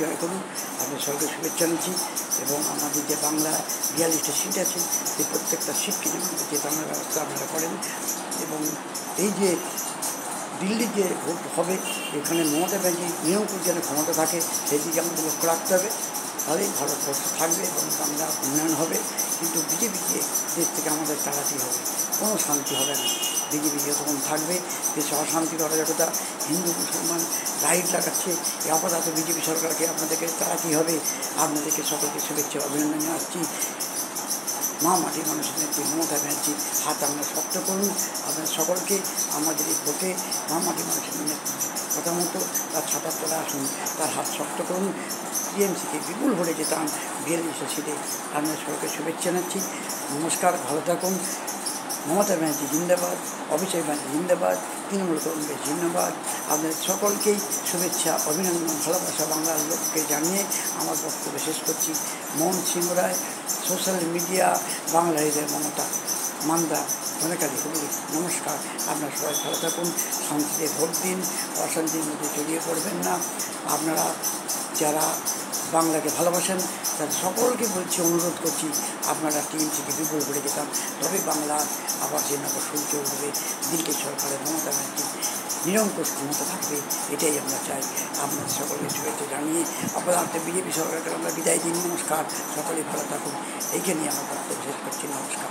জয় করুন। আপনাদের সবাইকে শুভেচ্ছা নিচ্ছি এবং আমাদের যে বাংলা 42টা সিট আছে সেই প্রত্যেকটা সিটকে যেমন যে বাংলা ব্যবস্থা আপনারা করেন এবং এই যে দিল্লির যে ভোট হবে এখানে মমতা ব্যানার্জি নিরঙ্কুশ যেন ক্ষমতা থাকে সেই দিকে আমাদের লক্ষ্য রাখতে হবে, তাহলেই ভারতবর্ষ থাকবে এবং বাংলা উন্নয়ন হবে। কিন্তু বিজেপিকে দেশ থেকে আমাদের তাড়াতেই হবে, কোনো শান্তি হবে না। বিজেপি যতক্ষণ থাকবে দেশে অশান্তির অরাজকতা, হিন্দু মুসলমান রাইট লাগাচ্ছে, এই অপরাধ বিজেপি সরকারকে আপনাদেরকে তাড়াতেই হবে। আপনাদেরকে সকলকে শুভেচ্ছা অভিনন্দন জানাচ্ছি। মা মাটির মানুষের নেত্রী মমতা ব্যানার্জির হাত আমরা শক্ত করুন। আপনার সকলকে আমাদের এই ভোটে মা মাটির মানুষের নেত্রী কথা মতো তার ছাতার তলা আসুন, তার হাত শক্ত করুন। টিএমসিকে বিপুল ভোটে যেতাম 42 সিটে। আপনার সকলকে শুভেচ্ছা জানাচ্ছি। নমস্কার, ভালো থাকুন। মমতা ব্যানার্জি জিন্দাবাদ, অভিষেক ব্যানার্জি জিন্দাবাদ, তৃণমূল কংগ্রেস জিন্দাবাদ। আপনাদের সকলকেই শুভেচ্ছা অভিনন্দন ভালোবাসা বাংলার লোককে জানিয়ে আমার বক্তব্য শেষ করছি। মোহন সিংহ রায়, সোশ্যাল মিডিয়া, বাংলা হৃদয় মমতা মান্দা অনেকালি হুগলি। নমস্কার, আপনারা সবাই ভালো থাকুন, শান্তিতে ভোট দিন, অশান্তির মধ্যে জড়িয়ে পড়বেন না। আপনারা যারা বাংলাকে ভালোবাসেন তাদের সকলকে বলছি, অনুরোধ করছি, আপনারা টিএমসিকে বিপুল করে যেতাম, তবে বাংলা আবার যে নগর সূর্য উঠবে। দিল্লি সরকারের মমতা ব্যানার্জি নিরঙ্কুশ ক্ষমতা থাকবে, এটাই আমরা চাই। আপনাদের সকলকে শুভেচ্ছা জানিয়ে আপনাদের বিজেপি সরকারকে আমরা বিদায় দিন। নমস্কার, সকলেই ভালো থাকুন। এইখানেই আমার বক্তব্য শেষ করছি। নমস্কার।